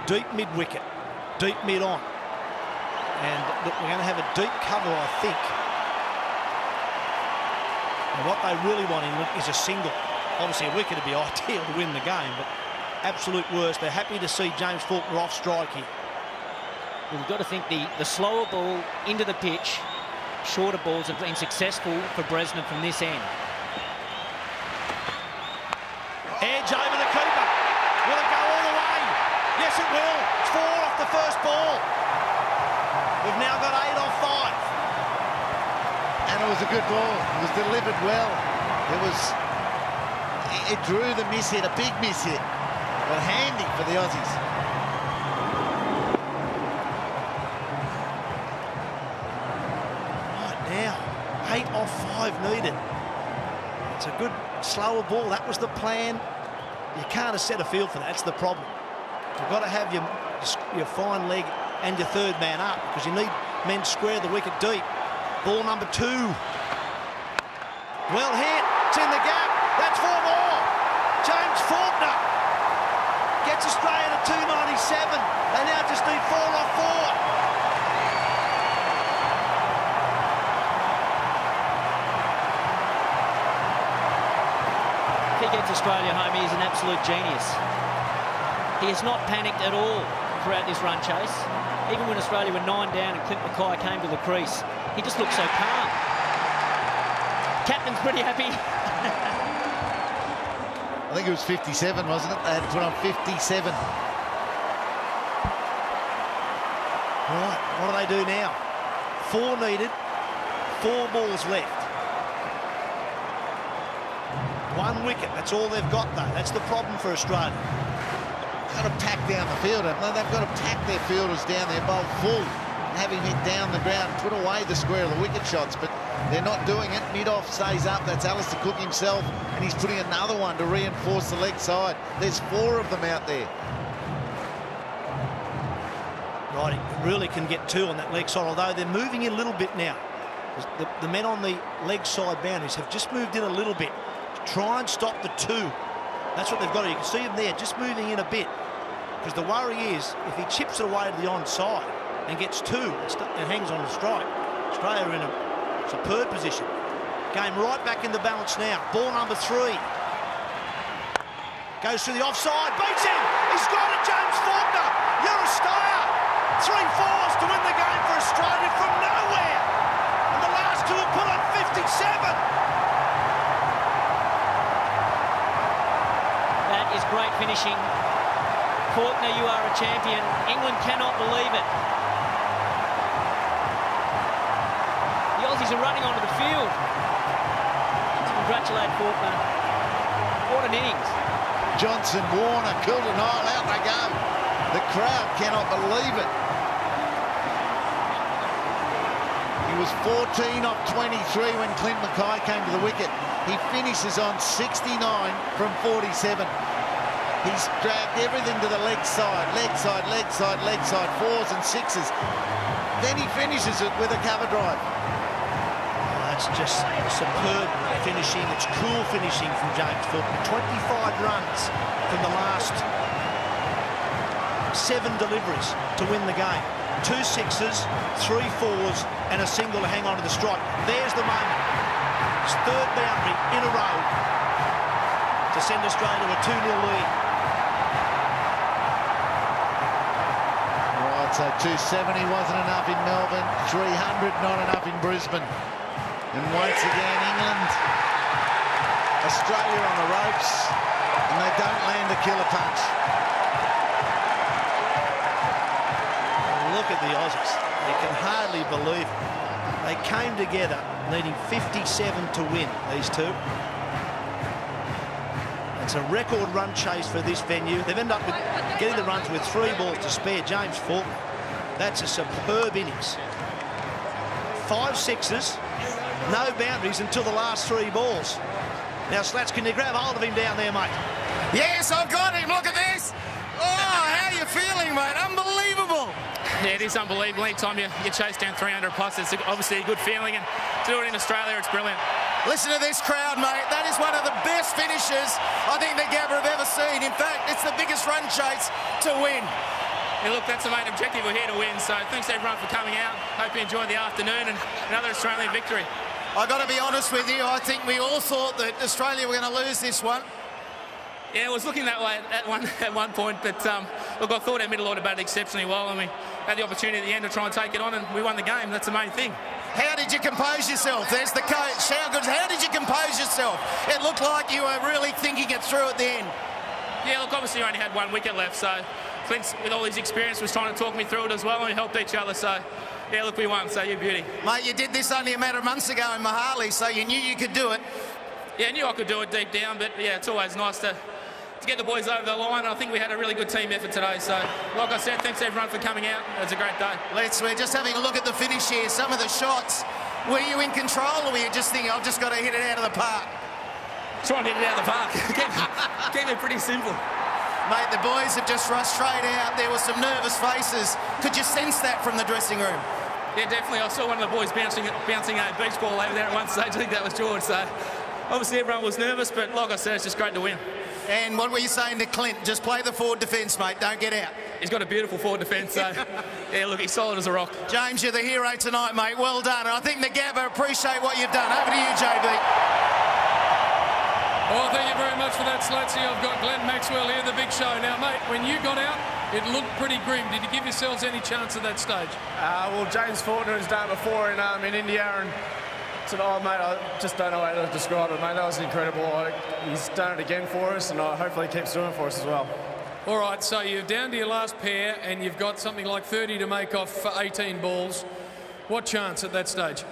deep mid-wicket, deep mid-on. And look, we're going to have a deep cover, I think. And what they really want is a single. Obviously, a wicket would be ideal to win the game, but absolute worst. They're happy to see James Faulkner off strike here. Well, we've got to think the slower ball into the pitch, shorter balls have been successful for Bresnan from this end. Edge over the keeper. Will it go all the way? Yes, it will. It's 4 off the first ball. We've now got 8 off 5. And it was a good ball. It was delivered well. It drew the miss hit, a big miss hit, but handy for the Aussies. Right now, 8 off 5 needed. It's a good slower ball. That was the plan. You can't set a field for that. That's the problem. You've got to have your fine leg and your third man up, because you need men to square the wicket deep. Ball number 2. Well hit. It's in the gap. That's 4 more. James Faulkner gets Australia to 297. They now just need 4 off 4. If he gets Australia home, he is an absolute genius. He has not panicked at all throughout this run chase. Even when Australia were 9 down and Clint Mackay came to the crease, he just looked so calm. Captain's pretty happy. I think it was 57, wasn't it? They had to put on 57. Right, what do they do now? 4 needed, 4 balls left. 1 wicket, that's all they've got though. That's the problem for Australia. They've got to pack down the field. They've got to pack their fielders down their bowl full, having it down the ground, put away the square of the wicket shots, but they're not doing it. Mid-off stays up. That's Alistair Cook himself, and he's putting another one to reinforce the leg side. There's 4 of them out there. Right, he really can get 2 on that leg side, although they're moving in a little bit now. The men on the leg side boundaries have just moved in a little bit to try and stop the 2. That's what they've got to do. You can see them there just moving in a bit, because the worry is if he chips it away to the onside and gets 2 and hangs on the strike, Australia are in a superb position. Game right back in the balance now. Ball number 3. Goes through the offside, beats him. He's got it, James Faulkner. You're a star. 3 fours to win the game for Australia from nowhere. And the last 2 have put on 57. That is great finishing. Faulkner, you are a champion. England cannot believe it. The Aussies are running onto the field. To congratulate Faulkner. What an innings. Johnson, Warner, Kilden, Nile, out they go. The crowd cannot believe it. He was 14 off 23 when Clint Mackay came to the wicket. He finishes on 69 from 47. He's dragged everything to the leg side, leg side, leg side, leg side, 4s and 6s. Then he finishes it with a cover drive. That's just superb finishing. It's cool finishing from James Faulkner. 25 runs from the last 7 deliveries to win the game. 2 6s, 3 4s, and a single to hang on to the strike. There's the moment. His 3rd boundary in a row to send Australia to a 2-0 lead. Right, so 270 wasn't enough in Melbourne, 300 not enough in Brisbane. And once again, England, Australia on the ropes, and they don't land a killer punch. Look at the Aussies. You can hardly believe it. They came together needing 57 to win, these 2. It's a record run chase for this venue. They've ended up with getting the runs with 3 balls to spare. James Faulkner, that's a superb innings. 5 6s, no boundaries until the last 3 balls. Now, Slats, can you grab hold of him down there, mate? Yes, I've got him. Look at this. Oh, how are you feeling, mate? Unbelievable. Yeah, it is unbelievable. Anytime you chase down 300 plus, it's obviously a good feeling, and to do it in Australia, it's brilliant. Listen to this crowd, mate. That is one of the best finishes I think the Gabba have ever seen. In fact, it's the biggest run chase to win. Yeah, look, that's the main objective. We're here to win. So thanks everyone for coming out. Hope you enjoyed the afternoon and another Australian victory. I got to be honest with you, I think we all thought that Australia were going to lose this one. Yeah, it was looking that way at one point, but look, I thought our middle order batted exceptionally well, and we had the opportunity at the end to try and take it on, and we won the game. That's the main thing. How did you compose yourself? There's the coach. How did you compose yourself? It looked like you were really thinking it through at the end. Yeah, look, obviously you only had one wicket left, so Clint, with all his experience, was trying to talk me through it as well, and we helped each other. So, yeah, look, we won, so you beauty. Mate, you did this only a matter of months ago in Mohali, so you knew you could do it. Yeah, I knew I could do it deep down, but, yeah, it's always nice to get the boys over the line. And I think we had a really good team effort today. So, like I said, thanks everyone for coming out. It was a great day. We're just having a look at the finish here. Some of the shots, were you in control, or were you just thinking, I've just got to hit it out of the park? Trying to hit it out of the park. Keep it pretty simple. Mate, the boys have just rushed straight out. There were some nervous faces. Could you sense that from the dressing room? Yeah, definitely. I saw one of the boys bouncing a beach ball over there at one stage. I think that was George. So, obviously everyone was nervous, but like I said, it's just great to win. And what were you saying to Clint? Just play the forward defence, mate. Don't get out. He's got a beautiful forward defence, so, yeah, look, he's solid as a rock. James, you're the hero tonight, mate. Well done. And I think the Gabba appreciate what you've done. Over to you, JB. Well, thank you very much for that, Slatsy. I've got Glenn Maxwell here, the big show. Now, mate, when you got out, it looked pretty grim. Did you give yourselves any chance at that stage? Well, James Faulkner has done it before in India, and tonight, mate, I just don't know how to describe it, mate. That was incredible. He's done it again for us, and hopefully he keeps doing it for us as well. All right, so you're down to your last pair, and you've got something like 30 to make off for 18 balls. What chance at that stage?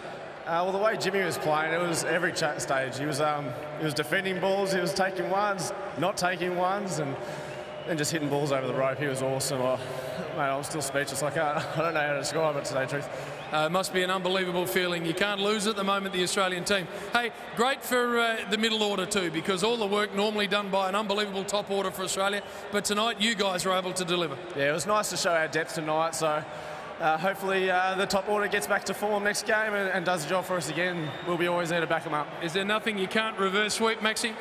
Well, the way Jimmy was playing, it was every stage. He was defending balls, he was taking ones, not taking ones, and just hitting balls over the rope. He was awesome. Mate, I'm still speechless. I don't know how to describe it today, truth. It must be an unbelievable feeling. You can't lose at the moment, the Australian team. Hey, great for the middle order too, because all the work normally done by an unbelievable top order for Australia, but tonight you guys were able to deliver. Yeah, it was nice to show our depth tonight, so hopefully the top order gets back to form next game and does the job for us again. We'll be always there to back them up. Is there nothing you can't reverse sweep, Maxi?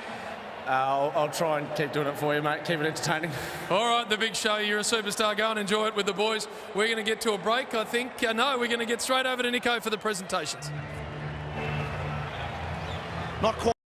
I'll try and keep doing it for you, mate. Keep it entertaining. All right, the big show. You're a superstar. Go and enjoy it with the boys. We're going to get to a break, I think. No, we're going to get straight over to Nico for the presentations. Not quite.